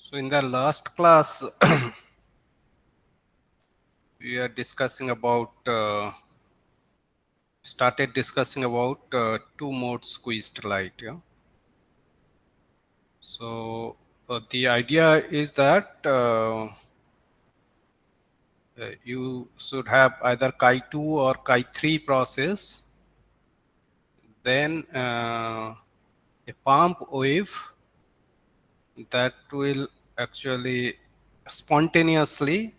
So in the last class, we are discussing about, started discussing about two modes squeezed light. Yeah. So the idea is that you should have either Chi2 or Chi3 process, then a pump wave that will actually spontaneously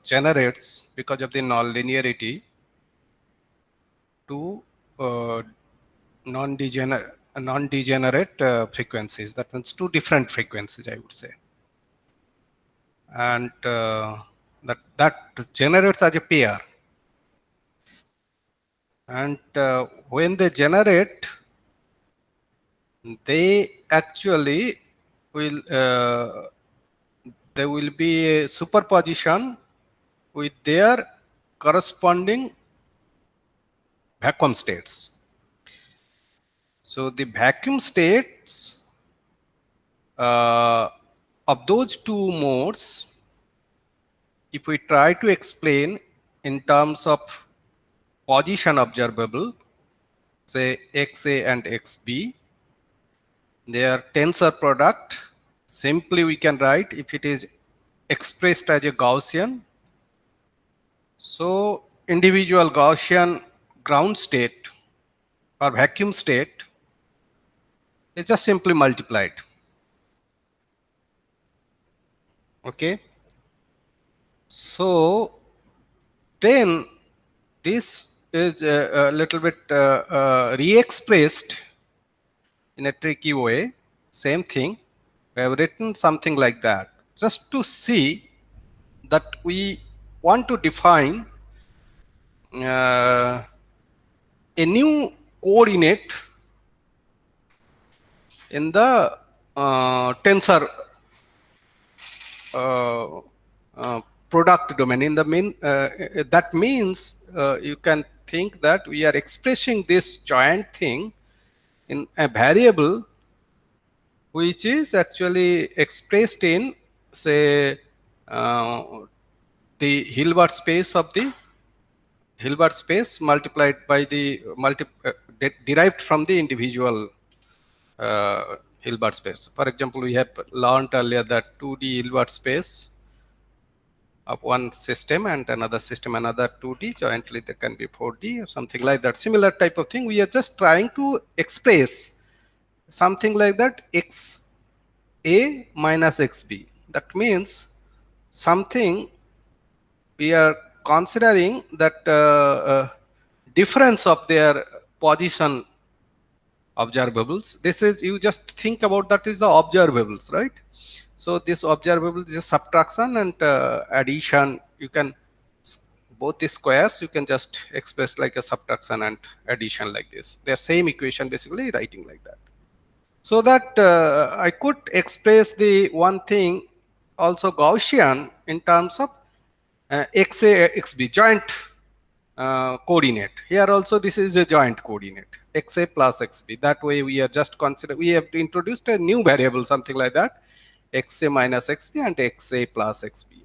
generates, because of the nonlinearity, to non-degenerate frequencies. That means two different frequencies, I would say, and that generates as a pair. And when they generate, they actually will there will be a superposition with their corresponding vacuum states. So the vacuum states of those two modes, if we try to explain in terms of position observable, say XA and XB, their tensor product, simply we can write, if it is expressed as a Gaussian, so individual Gaussian ground state or vacuum state is just simply multiplied. Okay. So then this is a little bit re-expressed in a tricky way. Same thing. We have written something like that just to see that we want to define a new coordinate in the tensor product domain. In the mean, that means you can think that we are expressing this joint thing in a variable which is actually expressed in, say, the Hilbert space of the Hilbert space multiplied by the derived from the individual Hilbert space. For example, we have learned earlier that 2D Hilbert space of one system and another system, another 2D, jointly there can be 4D or something like that. Similar type of thing. We are just trying to express something like that, XA minus XB. That means something we are considering that difference of their position observables. This is, you just think about that is the observables, right? So this observable is a subtraction and addition. You can, both the squares you can just express like a subtraction and addition like this. They're same equation, basically writing like that. So that I could express the one thing also Gaussian in terms of XA XB joint coordinate. Here also this is a joint coordinate, XA plus XB. That way we are just consider, we have introduced a new variable, something like that, XA minus XB and XA plus XB.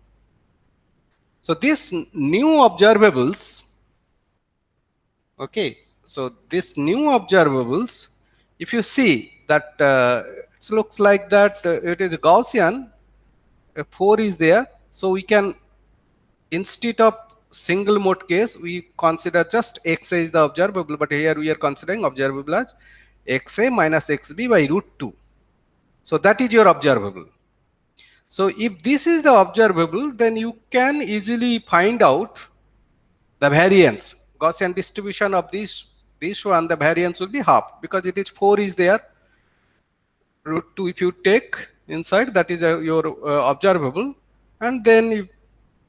So these new observables, okay, so this new observables, if you see that it looks like that it is Gaussian, 4 is there, so we can, instead of single mode case, we consider just XA is the observable, but here we are considering observable as XA minus XB by root 2. So that is your observable. So if this is the observable, then you can easily find out the variance. Gaussian distribution of this one, the variance will be half, because it is 4 is there. Root 2 if you take inside, that is your observable, and then if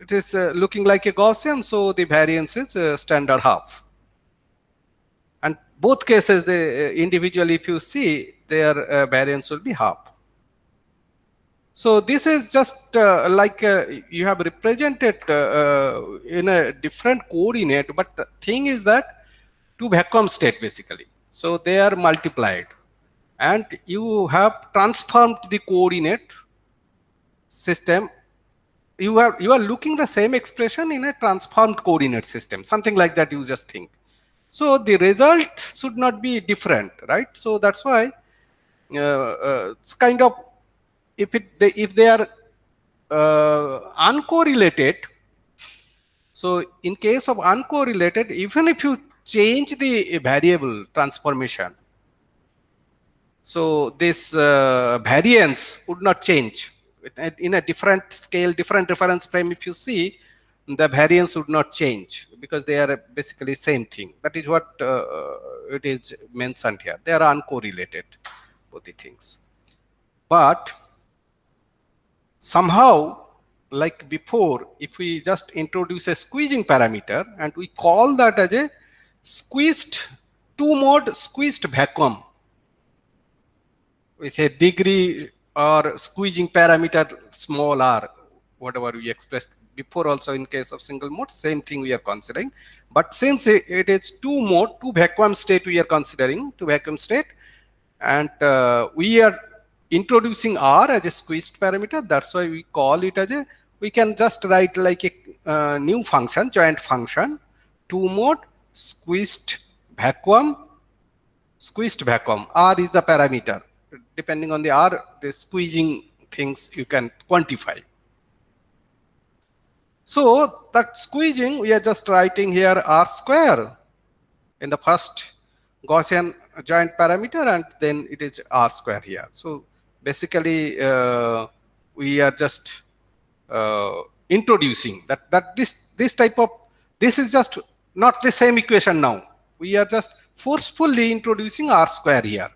it is looking like a Gaussian, so the variance is standard half. And both cases, the individually, if you see, their variance will be half. So this is just like you have represented in a different coordinate, but the thing is that two vacuum state basically. So they are multiplied. and you have transformed the coordinate system. You are looking the same expression in a transformed coordinate system, something like that. You just think. So the result should not be different, right? So that's why it's kind of, if they are uncorrelated. So in case of uncorrelated, even if you change the variable transformation, so this variance would not change. In a different scale, different reference frame, if you see, the variance would not change because they are basically same thing. That is what it is mentioned here. They are uncorrelated, both the things. But somehow, like before, if we just introduce a squeezing parameter and we call that as a squeezed two-mode squeezed vacuum with a degree or squeezing parameter small r, whatever we expressed before, also in case of single mode, same thing we are considering. But since it is two mode, two vacuum state we are considering, two vacuum state, and we are introducing r as a squeezed parameter, that's why we call it as a, we can just write like a new function, joint function, two mode squeezed vacuum, r is the parameter. Depending on the r, the squeezing things you can quantify. So that squeezing, we are just writing here r square in the first Gaussian joint parameter, and then it is r square here. So basically we are just introducing that this type of, this is just not the same equation now. We are just forcefully introducing r square here,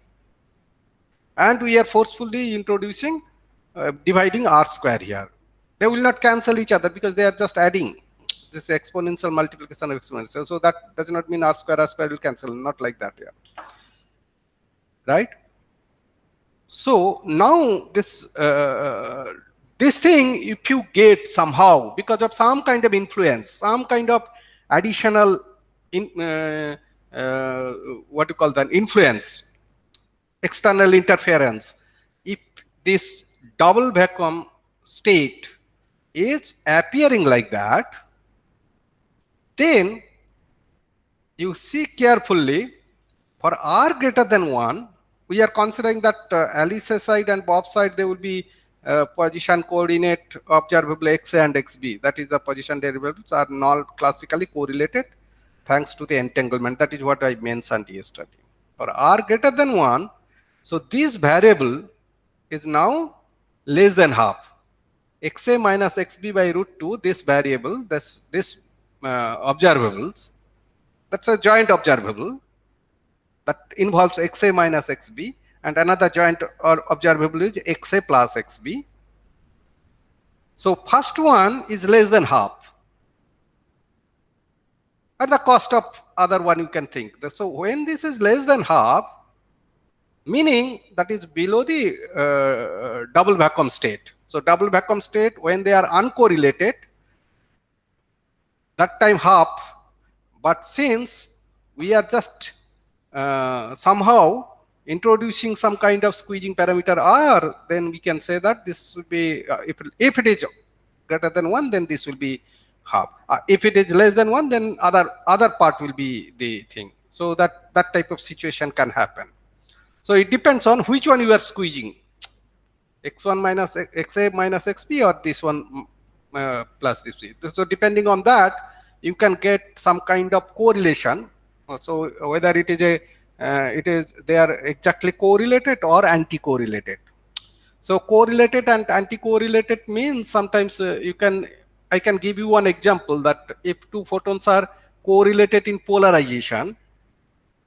and we are forcefully introducing dividing r square here. They will not cancel each other because they are just adding this exponential multiplication of exponential. So that does not mean r square will cancel, not like that. Yeah. Right? So now this this thing, if you get somehow because of some kind of influence, some kind of additional what you call that, influence, external interference, if this double vacuum state is appearing like that, then you see carefully, for r greater than 1, we are considering that Alice's side and Bob's side, they will be position coordinate observable xa and xb. That is, the position derivatives are not classically correlated thanks to the entanglement. That is what I mentioned yesterday. For r greater than 1, so this variable is now less than half. Xa minus xb by root 2, this variable, this observables, that's a joint observable that involves xa minus xb, and another joint or observable is xa plus xb. So first one is less than half at the cost of other one, you can think. So when this is less than half, meaning that is below the double vacuum state. So double vacuum state, when they are uncorrelated, that time half. But since we are just somehow introducing some kind of squeezing parameter r, then we can say that this will be, if it is greater than 1, then this will be half. If it is less than 1, then other part will be the thing. So that type of situation can happen. So it depends on which one you are squeezing, x1 minus xa minus xb, or this one plus this. So depending on that, you can get some kind of correlation. So whether it is they are exactly correlated or anti-correlated. So correlated and anti-correlated means sometimes I can give you one example, that if two photons are correlated in polarization,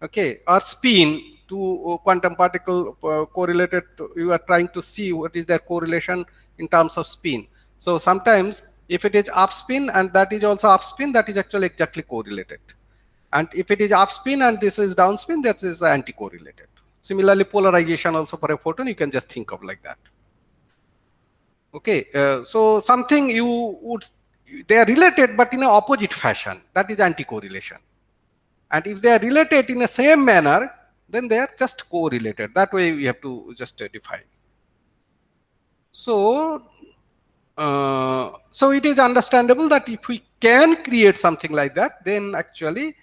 okay, or spin, two quantum particle correlated, you are trying to see what is their correlation in terms of spin. So sometimes if it is up spin and that is also up spin, that is actually exactly correlated. And if it is up spin and this is down spin, that is anti-correlated. Similarly, polarization also for a photon, you can just think of like that. Okay, so something they are related but in an opposite fashion, that is anti-correlation. And if they are related in the same manner, then they are just correlated. That way we have to just define. So so it is understandable that if we can create something like that, then actually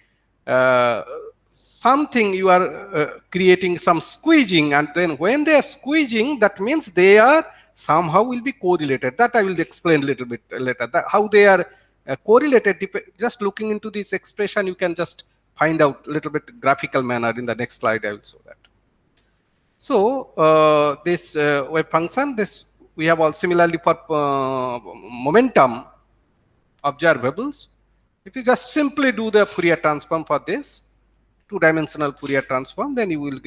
something you are creating some squeezing, and then when they are squeezing, that means they are somehow will be correlated. That I will explain a little bit later, that how they are correlated. Just looking into this expression, you can just find out a little bit graphical manner. In the next slide I will show that. So this wave function, this we have all similarly for momentum observables. If you just simply do the Fourier transform for this two-dimensional Fourier transform, then you will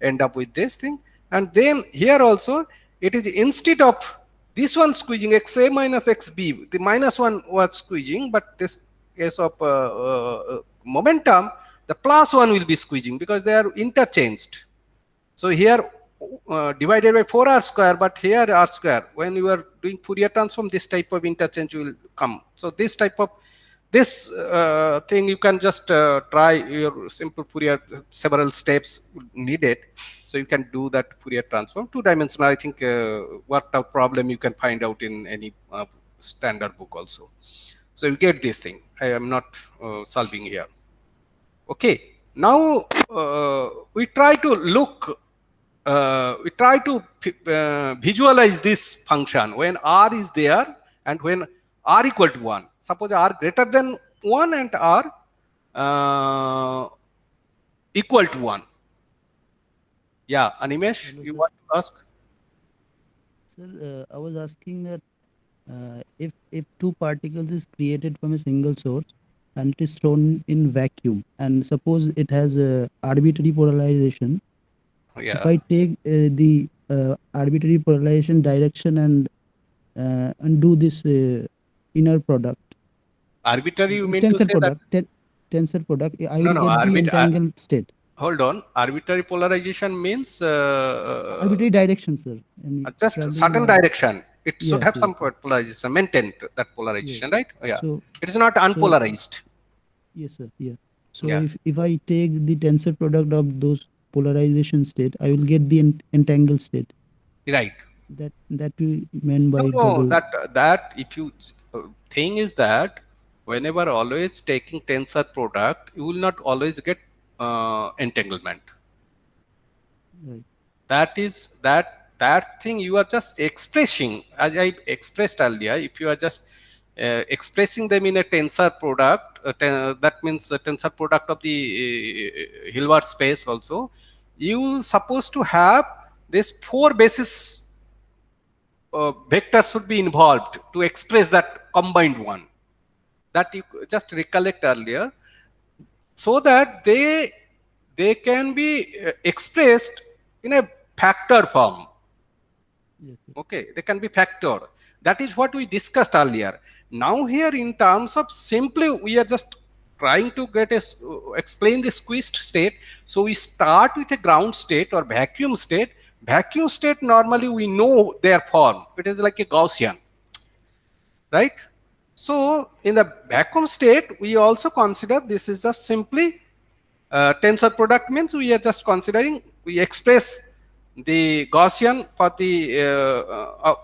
end up with this thing. And then here also it is, instead of this one squeezing xa minus xb, the minus one was squeezing, but this case of momentum, the plus one will be squeezing because they are interchanged. So here divided by 4r square, but here r square. When you are doing Fourier transform, this type of interchange will come. So this type of thing you can just try your simple Fourier, several steps needed. So you can do that Fourier transform. Two-dimensional, I think worked out problem you can find out in any standard book also. So you get this thing. I am not solving here. Okay. Now we try to look. We try to visualize this function when r is there and when r equal to 1. Suppose r greater than 1 and r equal to 1. Yeah, Animesh, you want to ask? Sir, I was asking that if two particles is created from a single source and it is thrown in vacuum, and suppose it has a arbitrary polarization. Yeah. If I take the arbitrary polarization direction and do this inner product. Arbitrary, you mean to say product, that? Tensor product, I will get the entangled state. Hold on. Arbitrary polarization means arbitrary direction, sir. Just certain direction. It should have some polarization, maintained that polarization, right? Yeah. So it is not unpolarized. Yes, sir. Yeah. So if I take the tensor product of those polarization state, I will get the entangled state. Right. That we meant by double. That if you thing is that whenever always taking tensor product, you will not always get entanglement. Right. That thing you are just expressing, as I expressed earlier. If you are just expressing them in a tensor product, that means a tensor product of the Hilbert space also, you supposed to have this 4 basis vectors should be involved to express that combined one that you just recollect earlier, so that they can be expressed in a factor form. Okay, they can be factored. That is what we discussed earlier. Now here, in terms of simply, we are just trying to get explain the squeezed state. So we start with a ground state or vacuum state. Vacuum state, normally we know their form. It is like a Gaussian, right? So in the vacuum state, we also consider this is just simply tensor product, means we are just considering, we express the Gaussian for the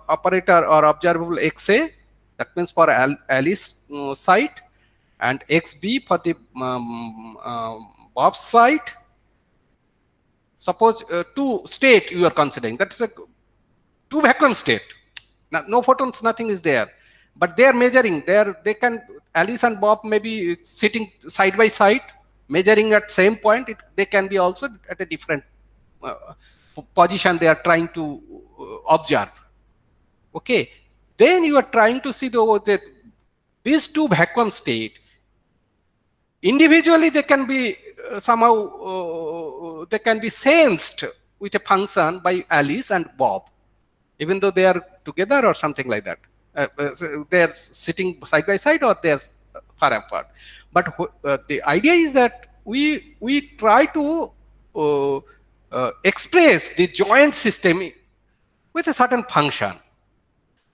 operator or observable XA, that means for Alice site, and XB for the Bob site. Suppose two state you are considering, that is a two vacuum state. No photons, nothing is there, but they are measuring. They can, Alice and Bob may be sitting side by side, measuring at same point. They can be also at a different position. They are trying to observe. Okay, then you are trying to see these two vacuum state. Individually, they can be somehow they can be sensed with a function by Alice and Bob, even though they are together or something like that. So they are sitting side by side or they are far apart. But the idea is that we try to express the joint system with a certain function.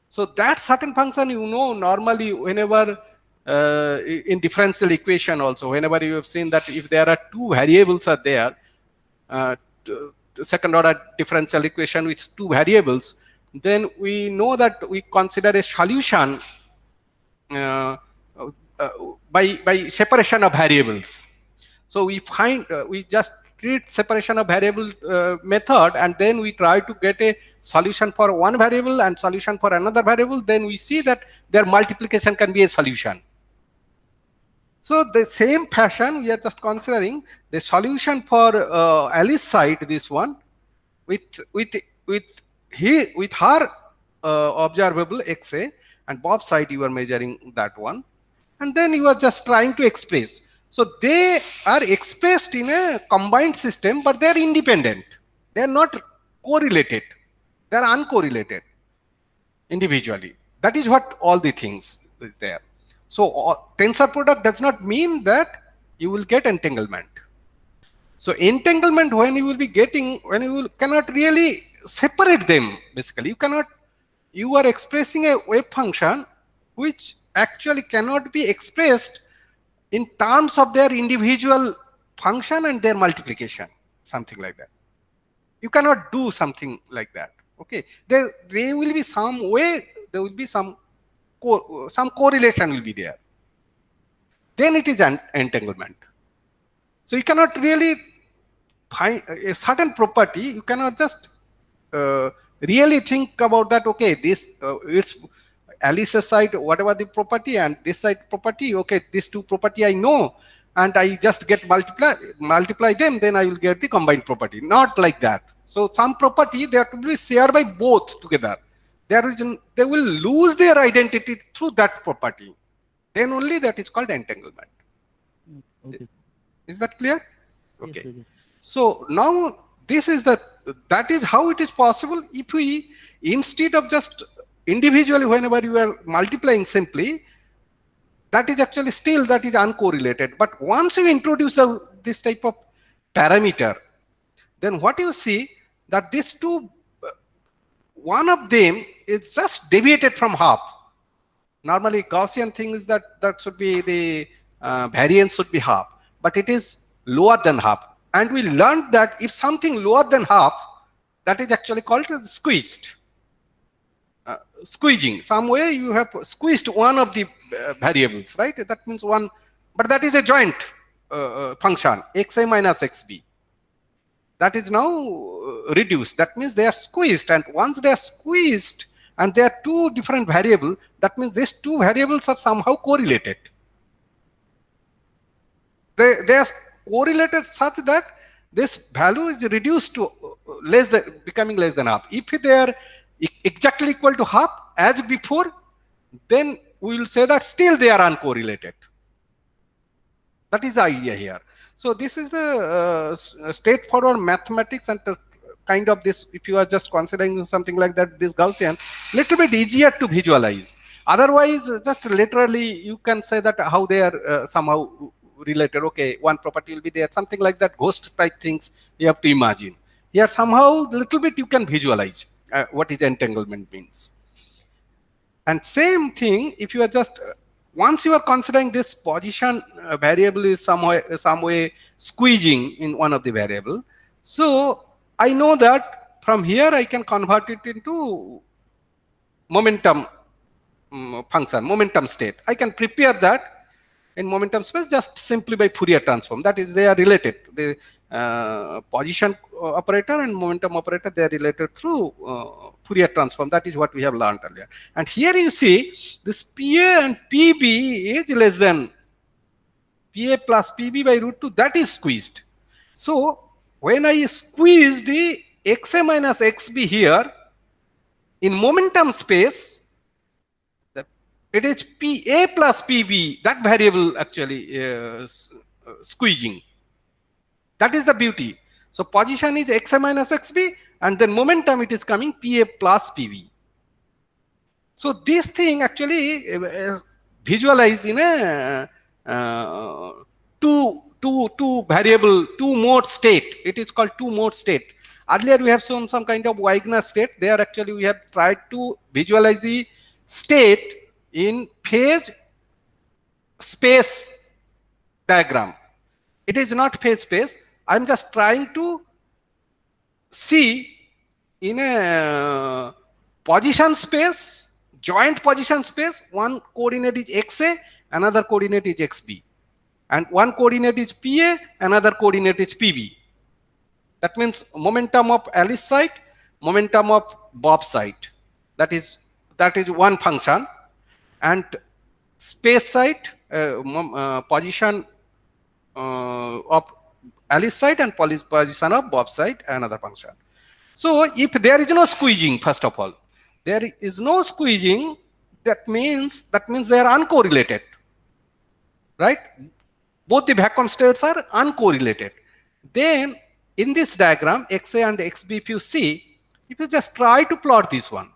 So that certain function, normally whenever in differential equation also, whenever you have seen that if there are two variables are there, second order differential equation with two variables, then we know that we consider a solution uh, by separation of variables. So we find we just treat separation of variable method, and then we try to get a solution for one variable and solution for another variable. Then we see that their multiplication can be a solution. So the same fashion, we are just considering the solution for Alice side, this one, with her observable XA, and Bob side you are measuring that one, and then you are just trying to express. So they are expressed in a combined system, but they are independent. They are not correlated. They are uncorrelated individually. That is what all the things is there. So tensor product does not mean that you will get entanglement. So entanglement, when you will be getting, when you cannot really separate them, basically you are expressing a wave function which actually cannot be expressed in terms of their individual function and their multiplication, something like that. You cannot do something like that. Okay, there will be some way, there will be some correlation will be there. Then it is an entanglement. So you cannot really find a certain property. You cannot just really think about that. Okay, this it's Alice's side, whatever the property, and this side property. Okay, these two property I know, and I just get multiply them, then I will get the combined property. Not like that. So some property they have to be shared by both together. They will lose their identity through that property. Then only that is called entanglement. Okay. Is that clear? Okay. Yes, sir. So now this is that is how it is possible. If we, instead of just individually whenever you are multiplying simply, that is actually still that is uncorrelated. But once you introduce this type of parameter, then what you see that these two, one of them is just deviated from half. Normally Gaussian thing is that should be the variance should be half, but it is lower than half. And we learned that if something lower than half, that is actually called squeezed. Squeezing, some way you have squeezed one of the variables, right? That means one, but that is a joint function, xa minus xb. That is now reduced. That means they are squeezed, and once they are squeezed and they are two different variables, that means these two variables are somehow correlated. They are correlated such that this value is reduced to becoming less than half. If they are exactly equal to half as before, then we will say that still they are uncorrelated. That is the idea here. So this is the straightforward mathematics, and kind of this, if you are just considering something like that, this Gaussian, little bit easier to visualize. Otherwise, just literally you can say that how they are somehow related. Okay, one property will be there, something like that, ghost type things you have to imagine. Here somehow little bit you can visualize what is entanglement means. And same thing, if you are just once you are considering this position variable is some way squeezing in one of the variable, so I know that from here I can convert it into momentum function, momentum state. I can prepare that in momentum space just simply by Fourier transform. That is, they are related. The position operator and momentum operator, they are related through Fourier transform. That is what we have learned earlier. And here you see this PA and PB is less than PA plus PB by root 2. That is squeezed. So when I squeeze the XA minus XB here in momentum space, it is PA plus PB, that variable actually squeezing. That is the beauty. So position is XA minus XB, and then momentum it is coming PA plus PB. So this thing actually visualize in a two variable, two mode state. It is called two mode state. Earlier we have shown some kind of Wigner state. There actually we have tried to visualize the state in phase space diagram. It is not phase space. I'm just trying to see in a position space, joint position space, one coordinate is xa, another coordinate is xb, and one coordinate is pa, another coordinate is pb. That means momentum of Alice side, momentum of Bob side. That is one function, and space side, position of Alice side and position of Bob side, another function. So if there is no squeezing, first of all, there is no squeezing, that means they are uncorrelated, right? Both the vacuum states are uncorrelated. Then in this diagram, xa and xb, if you just try to plot this one,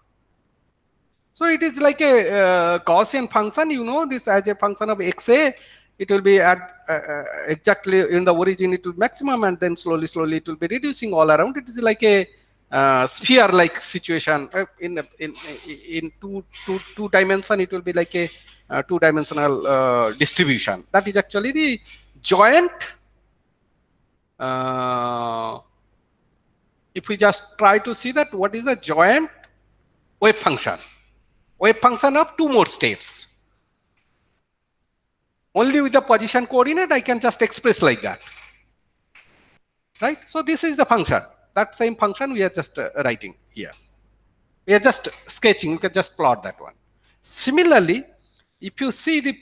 so it is like a Gaussian function. You know this as a function of xa. It will be at exactly in the origin, it will maximum, and then slowly it will be reducing all around. It is like a sphere-like situation. In two dimension, it will be like a two-dimensional distribution. That is actually the joint. If we just try to see that, what is the joint wave function? Wave function of two more states. Only with the position coordinate I can just express like that, right? So this is the function. That same function we are just writing here. We are just sketching. You can just plot that one. Similarly, if you see the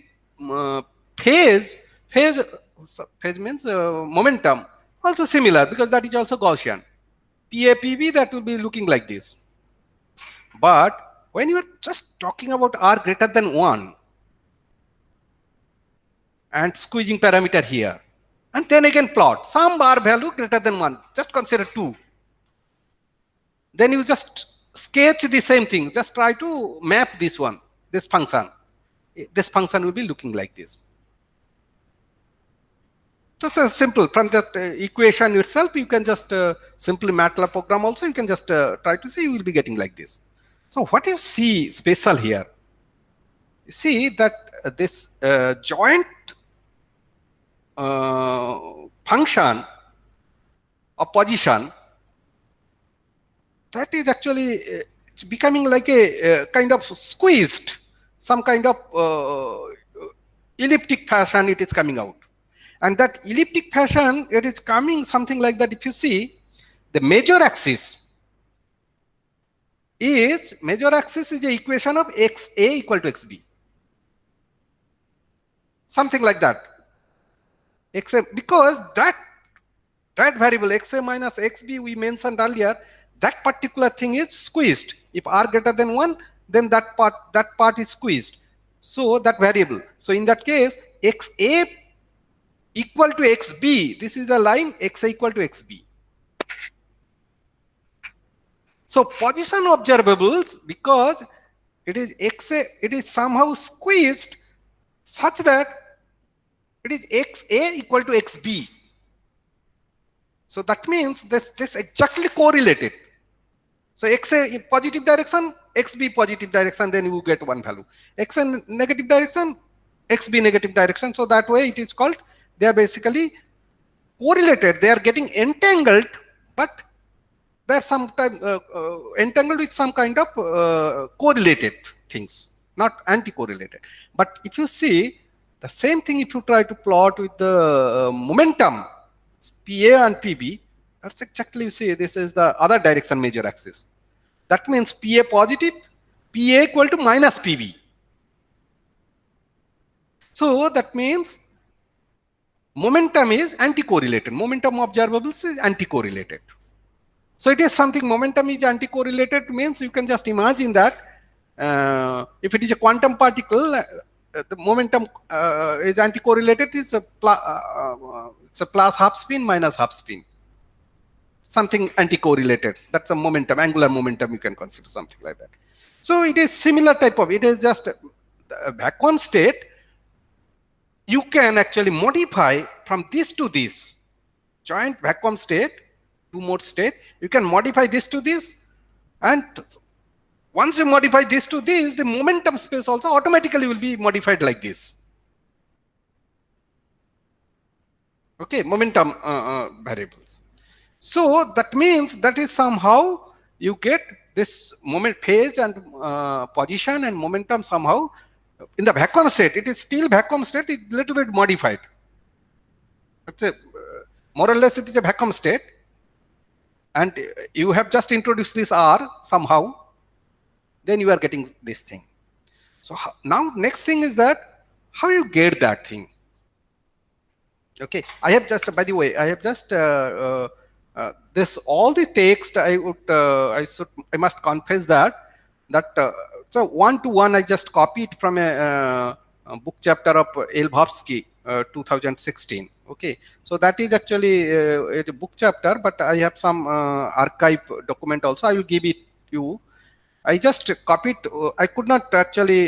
phase means momentum, also similar, because that is also Gaussian. PAPB, that will be looking like this. But when you are just talking about r greater than 1 and squeezing parameter here, and then again plot some r value greater than 1, just consider 2. Then you just sketch the same thing, just try to map this one, this function. This function will be looking like this. Just a simple, from that equation itself, you can just simply MATLAB program also, you can just try to see, you will be getting like this. So what you see special here, you see that this joint function of position, that is actually it's becoming like a kind of squeezed, some kind of elliptic fashion it is coming out. And that elliptic fashion, it is coming something like that. If you see, the major axis is the equation of xa equal to xb. Something like that. Because that variable xa minus xb we mentioned earlier, that particular thing is squeezed. If r greater than 1, then that part is squeezed. So that variable. So in that case, xa equal to xb, this is the line xa equal to xb. So position observables, because it is xa, it is somehow squeezed such that it is xa equal to xb. So that means this exactly correlated. So xa in positive direction, xb positive direction, then you get one value. xa negative direction, xb negative direction. So that way it is called, they are basically correlated. They are getting entangled, but they are sometimes entangled with some kind of correlated things, not anti-correlated. But if you see the same thing, if you try to plot with the momentum, PA and PB, that's exactly, you see, this is the other direction major axis. That means PA positive, PA equal to minus PB. So that means momentum is anti-correlated. Momentum observables is anti-correlated. So it is something, momentum is anti-correlated means you can just imagine that if it is a quantum particle, the momentum is anti-correlated, it's a plus half spin minus half spin. Something anti-correlated. That's a momentum, angular momentum, you can consider something like that. So it is similar type of, it is just a vacuum state. You can actually modify from this to this. Joint vacuum state, two mode state, you can modify this to this, and once you modify this to this, the momentum space also automatically will be modified like this. Okay, momentum variables. So that means that is somehow you get this moment phase and position and momentum somehow in the vacuum state. It is still vacuum state, it little bit modified. It's a more or less it is a vacuum state, and you have just introduced this R somehow, then you are getting this thing. So now next thing is that how you get that thing. Okay, I have just, by the way, I have just this all the text I would I must confess that so one to one I just copied from a book chapter of Elbowski 2016. Okay, so that is actually a book chapter, but I have some archive document also. I will give it you. I just copied. I could not actually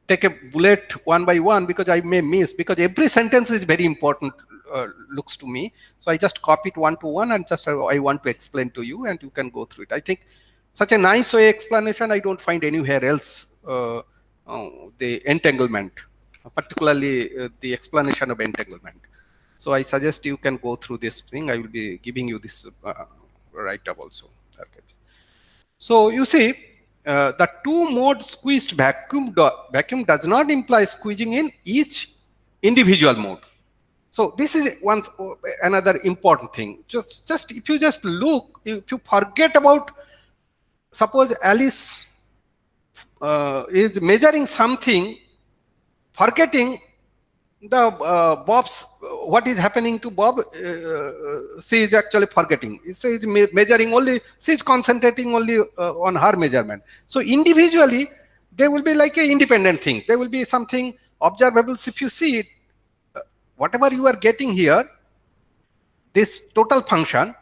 take a bullet one by one because I may miss, because every sentence is very important, looks to me. So I just copy it one to one and just I want to explain to you and you can go through it. I think such a nice way explanation I don't find anywhere else. The entanglement, particularly the explanation of entanglement. So I suggest you can go through this thing. I will be giving you this write-up also. Okay. So you see, the two-mode squeezed vacuum does not imply squeezing in each individual mode. So this is another important thing. Just if you just look, if you forget about, suppose Alice is measuring something, forgetting the Bob's, what is happening to Bob, she is actually forgetting. She is measuring only, she is concentrating only on her measurement. So individually, they will be like an independent thing. There will be something observable. If you see it, whatever you are getting here, this total function,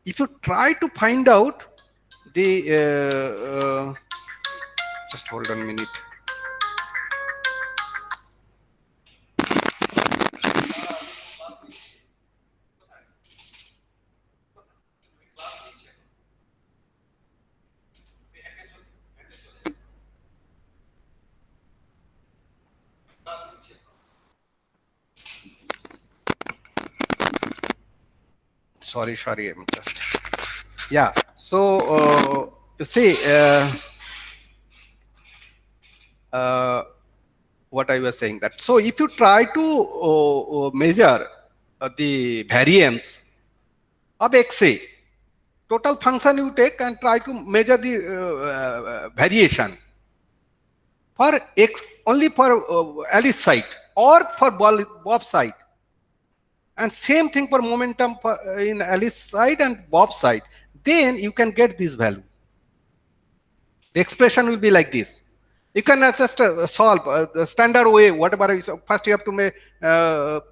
if you try to find out the, just hold on a minute. Sorry, I'm just, yeah. So you see, what I was saying, that so if you try to measure the variance of XA, total function you take and try to measure the variation for X, only for Alice side or for Bob side, and same thing for momentum in Alice side and Bob side, then you can get this value. The expression will be like this. You can just solve the standard way, whatever is, first you have to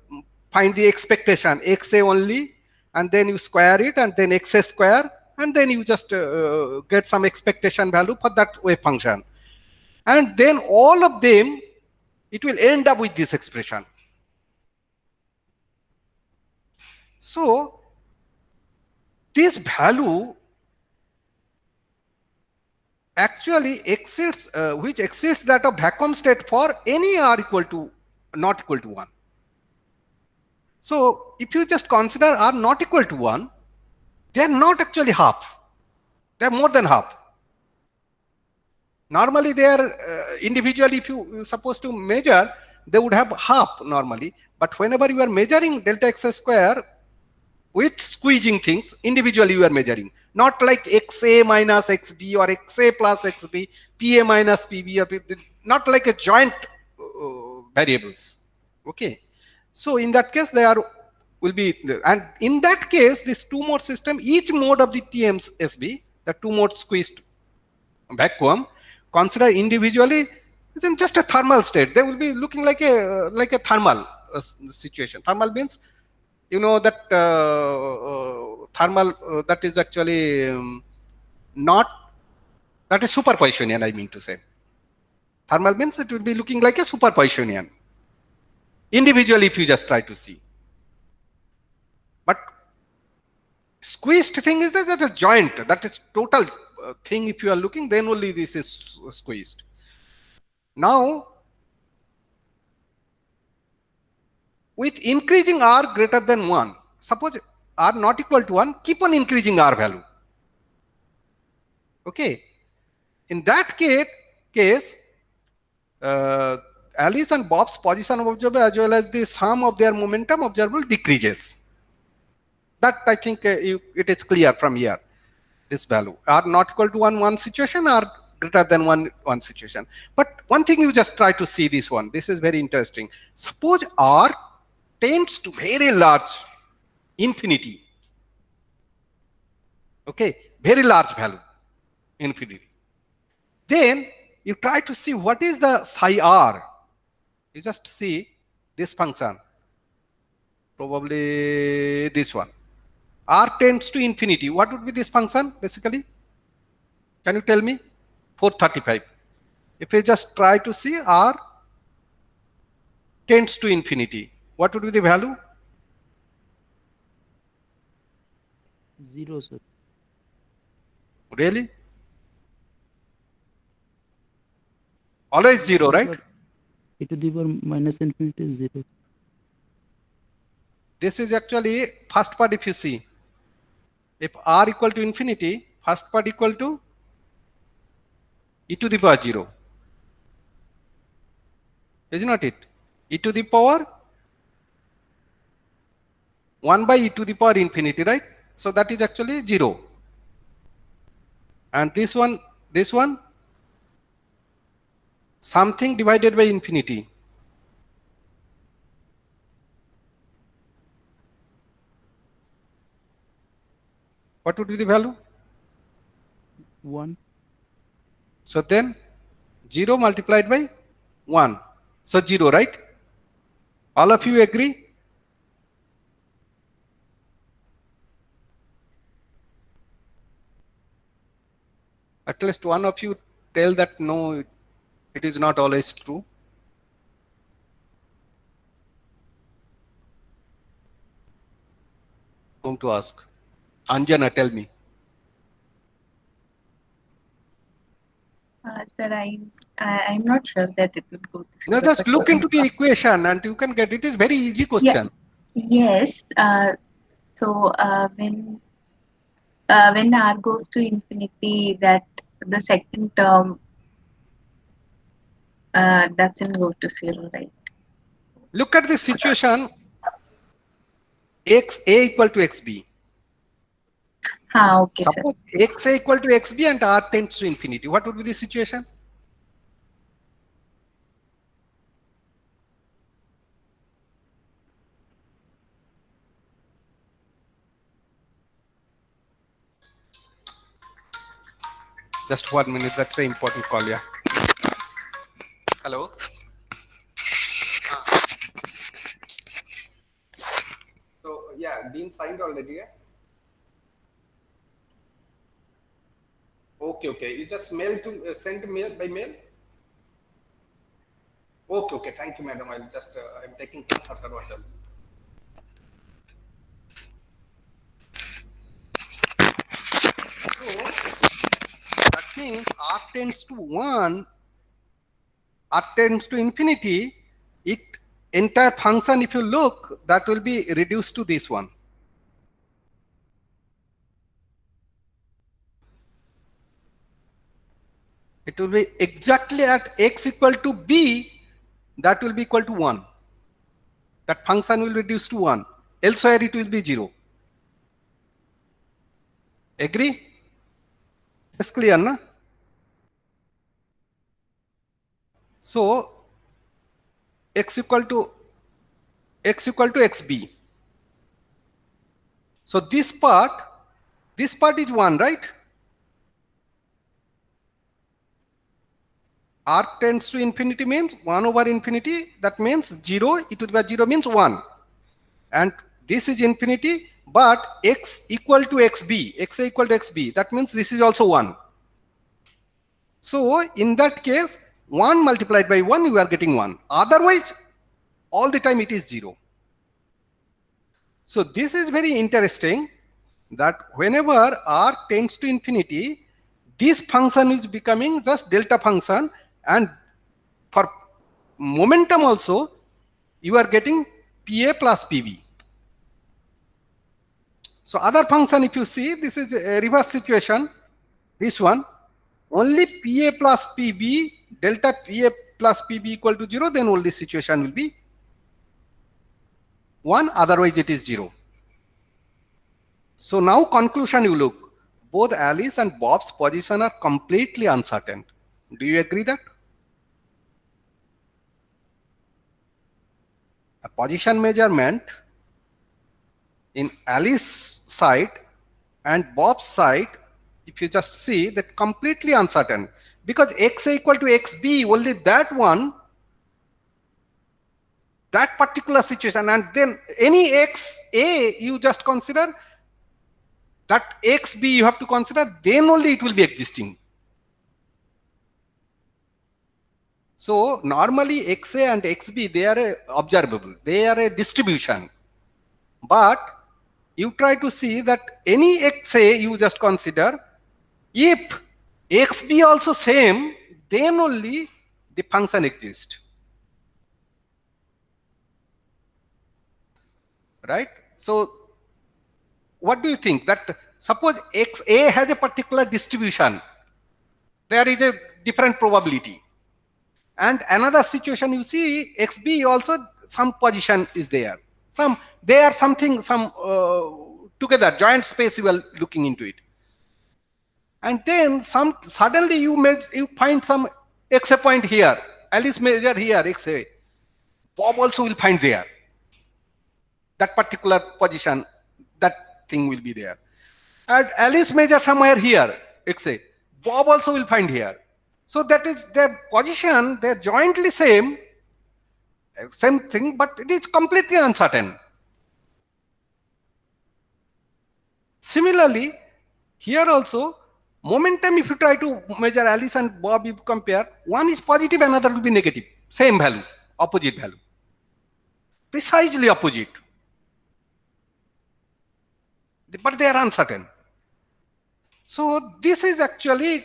find the expectation, XA only, and then you square it, and then XA square, and then you just get some expectation value for that wave function. And then all of them, it will end up with this expression. So this value actually exceeds, which exceeds that of vacuum state for any R equal to, not equal to 1. So if you just consider R not equal to 1, they are not actually half. They are more than half. Normally they are individually, if you supposed to measure, they would have half normally. But whenever you are measuring delta x square with squeezing things, individually you are measuring. Not like XA minus XB or XA plus XB, PA minus PB, or PB, not like a joint variables. Okay. So in that case, they are will be, and in that case, this two-mode system, each mode of the TMSB, the two-mode squeezed vacuum, consider individually is in just a thermal state. They will be looking like a thermal situation. Thermal means, you know, that thermal that is actually not, that is superposition, I mean to say. Thermal means it will be looking like a superposition individually if you just try to see. But squeezed thing is that that's a joint, that is total thing. If you are looking, then only this is squeezed. Now, with increasing R greater than 1, suppose r not equal to 1, keep on increasing r value. Okay. In that case, Alice and Bob's position observable as well as the sum of their momentum observable decreases. That I think it is clear from here. This value are not equal to 1 situation, or greater than 1 situation. But one thing you just try to see this one. This is very interesting. Suppose r tends to very large infinity. Okay, very large value, infinity. Then you try to see what is the psi r. You just see this function, probably this one. R tends to infinity. What would be this function basically? Can you tell me? 435. If we just try to see R tends to infinity, what would be the value? 0, sir. Really? Always 0, right? E to the power minus infinity is 0. This is actually first part. If you see, if r equal to infinity, first part equal to e to the power 0. Is not it? E to the power 1 by e to the power infinity, right? So that is actually 0. And this one, something divided by infinity. What would be the value? 1. So then 0 multiplied by 1. So 0, right? All of you agree? At least one of you tell that no, it is not always true. Whom to ask? Anjana, tell me. Sir, I'm not sure that it will go to Now zero, just but look into the equation and you can get it. Is very easy question. yes. So when r goes to infinity, that the second term doesn't go to 0, right? Look at the situation. X a equal to xb. Okay, sir. Suppose x a equal to xb and r tends to infinity. What would be the situation? Just 1 minute. That's an important call. Yeah. Hello. So yeah, been signed already. Yeah. Okay. You just mail to send mail by mail. Okay. Thank you, madam. I'll just I'm taking class after WhatsApp. So that means r tends to 1, r tends to infinity. It entire function, if you look, that will be reduced to this one. It will be exactly at x equal to b, that will be equal to 1. That function will reduce to 1. Elsewhere it will be 0. Agree? It's clear, na? So x equal to xb. So this part is 1, right? R tends to infinity means 1 over infinity. That means 0. E to the power 0 means 1. And this is infinity, but x equal to xb, x equal to xb. That means this is also 1. So in that case, 1 multiplied by 1, you are getting 1. Otherwise, all the time it is 0. So this is very interesting, that whenever r tends to infinity, this function is becoming just delta function, and for momentum also you are getting PA plus PB. So other function, if you see, this is a reverse situation. This one, only PA plus PB, delta PA plus PB equal to 0, then only situation will be 1, otherwise it is 0. So now conclusion you look, both Alice and Bob's position are completely uncertain. Do you agree that? A position measurement in Alice's side and Bob's side, if you just see, that completely uncertain, because XA equal to XB, only that one, that particular situation, and then any XA you just consider, that XB you have to consider, then only it will be existing. So normally XA and XB, they are observable, they are a distribution, but you try to see that any XA you just consider, if XB also same, then only the function exists. Right? So what do you think? That suppose XA has a particular distribution, there is a different probability. And another situation you see, XB also some position is there. They are something, together, joint space you are looking into it. And then suddenly you find some XA point here, Alice measure here, XA. Bob also will find there. That particular position, that thing will be there. And Alice measure somewhere here, XA. Bob also will find here. So that is their position, they're jointly same thing, but it is completely uncertain. Similarly, here also, momentum, if you try to measure Alice and Bob, you compare, one is positive, another will be negative. Same value, opposite value. Precisely opposite. But they are uncertain. So this is actually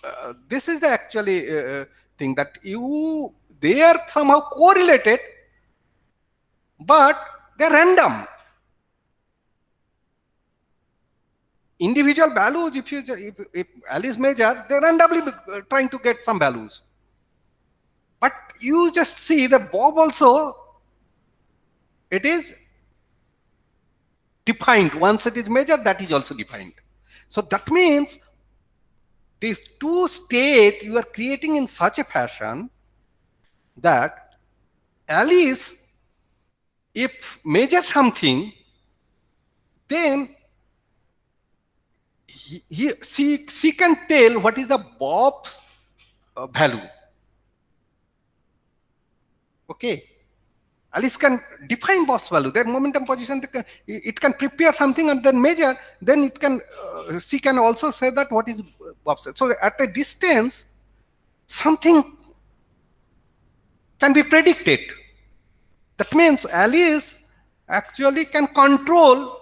the actually thing, that they are somehow correlated, but they are random. Individual values, if Alice measure, they are randomly trying to get some values. But you just see that Bob also, it is defined. Once it is measured, that is also defined. So that means these two states you are creating in such a fashion that Alice, if measure something, then she can tell what is the Bob's value. Okay. Alice can define Bob's value, their momentum position, it can prepare something and then measure, then it can, she can also say that what is Bob's. So at a distance, something can be predicted. That means Alice actually can control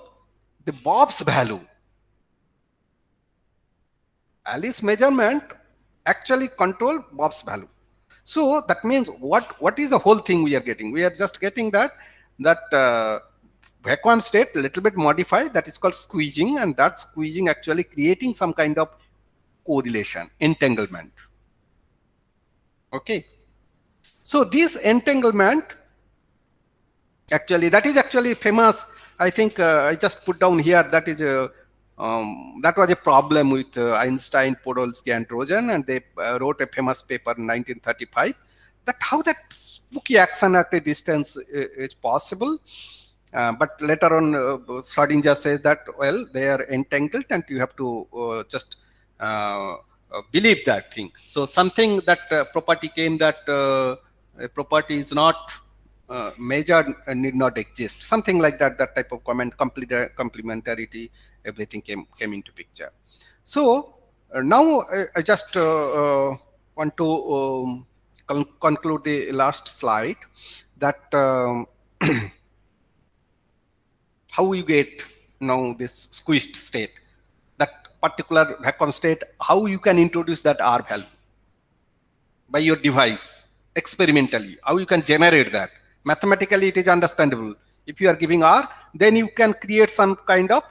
the Bob's value. Alice measurement actually control Bob's value. So that means what is the whole thing we are getting? We are just getting that vacuum state, a little bit modified, that is called squeezing, and that squeezing actually creating some kind of correlation, entanglement. Okay. So this entanglement, actually, that is actually famous. I think I just put down here, that is that was a problem with Einstein, Podolsky, and Rosen, and they wrote a famous paper in 1935, that how that spooky action at a distance is possible. But later on, Schrodinger says that, well, they are entangled and you have to just believe that thing. So something, that property came, that a property is not measured and need not exist. Something like that, that type of complementarity, everything came into picture. So now I just want to conclude the last slide, that how you get now this squeezed state, that particular vacuum state, how you can introduce that R value by your device experimentally, how you can generate that. Mathematically it is understandable. If you are giving R, then you can create some kind of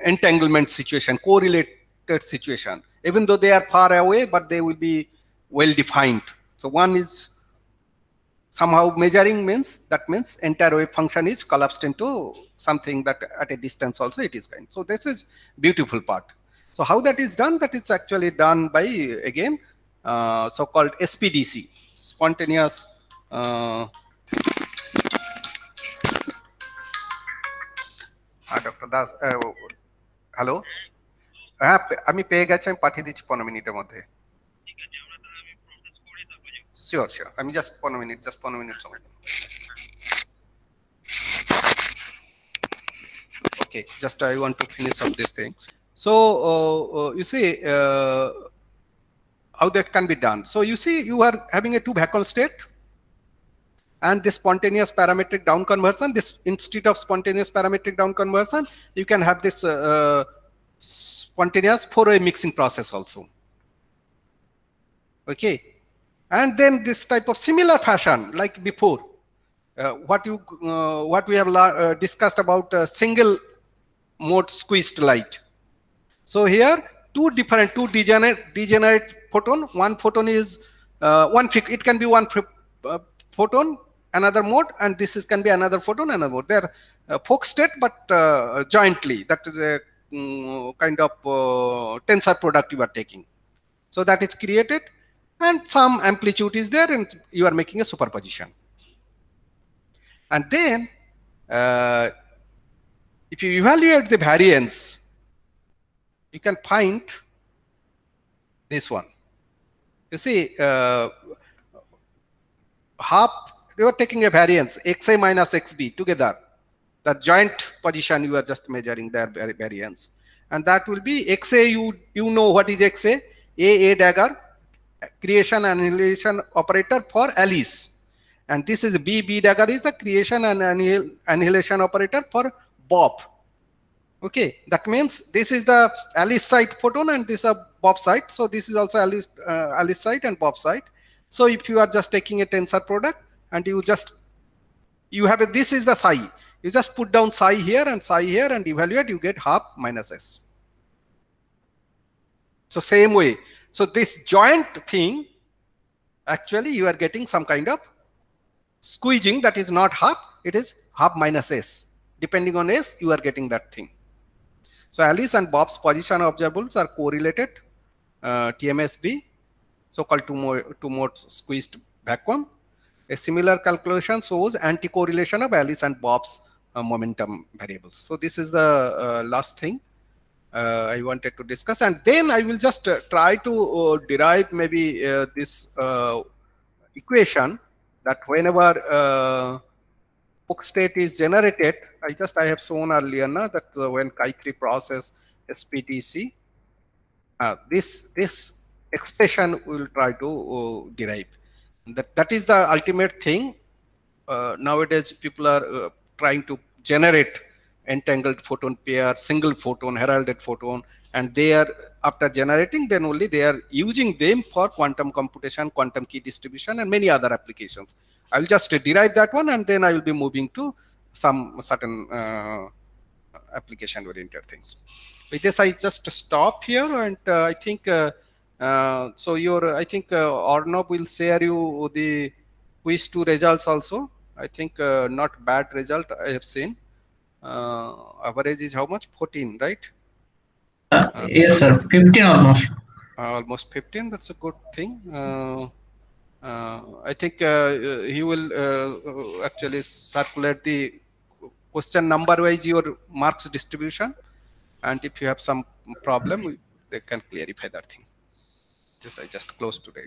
entanglement situation, correlated situation. Even though they are far away, but they will be well defined. So one is somehow measuring means that means entire wave function is collapsed into something that at a distance also it is kind. So this is beautiful part. So how that is done? That is actually done by again so-called SPDC, spontaneous. Dr. Das, hello, হ্যাঁ আমি পেয়ে গেছি, আমি পাঠিয়ে দিচ্ছি 15 মিনিটের মধ্যে। Sure sure, আমি জাস্ট 15 মিনিট সময় দিন। Okay, just I want to finish up this thing. So you see how that can be done. So you see you are having a two vacuum state and this spontaneous parametric down conversion. This instead of spontaneous parametric down conversion, you can have this spontaneous four-way mixing process also. Okay, and then this type of similar fashion like before, what we have discussed about single mode squeezed light. So here two degenerate photon. One photon is it can be one photon, another mode, and this is can be another photon, another mode. They are Fock state, but jointly. That is a kind of tensor product you are taking. So that is created, and some amplitude is there, and you are making a superposition. And then if you evaluate the variance, you can find this one. You see, half, they were taking a variance, XA minus XB together. The joint position you are just measuring their variance. And that will be XA, you know what is XA? A dagger, creation and annihilation operator for Alice. And this is B dagger is the creation and annihilation operator for Bob. Okay, that means this is the Alice side photon and this is Bob side. So this is also Alice side and Bob side. So if you are just taking a tensor product and you have this is the psi. You just put down psi here and psi here and evaluate, you get half minus S. So same way. So this joint thing, actually you are getting some kind of squeezing that is not half, it is half minus S. Depending on S, you are getting that thing. So Alice and Bob's position observables are correlated, TMSB, so-called two mode squeezed vacuum. A similar calculation shows anti-correlation of Alice and Bob's momentum variables. So this is the last thing I wanted to discuss, and then I will just try to derive maybe this equation that whenever Fock state is generated, I have shown earlier now that when Chi3 process SPDC, this expression we will try to derive. That is the ultimate thing. Nowadays people are trying to generate entangled photon pair, single photon, heralded photon, and they are after generating, then only they are using them for quantum computation, quantum key distribution, and many other applications. I will just derive that one, and then I will be moving to some certain application oriented things. With this, I just stop here, and I think so. I think Arnab will share you the quiz 2 results also. I think not bad result I have seen. Average is how much? 14, right? Yes, sir. 15 almost. Almost 15. That's a good thing. I think he will actually circulate the question number wise your marks distribution, and if you have some problem, they can clarify that thing. This I just closed today.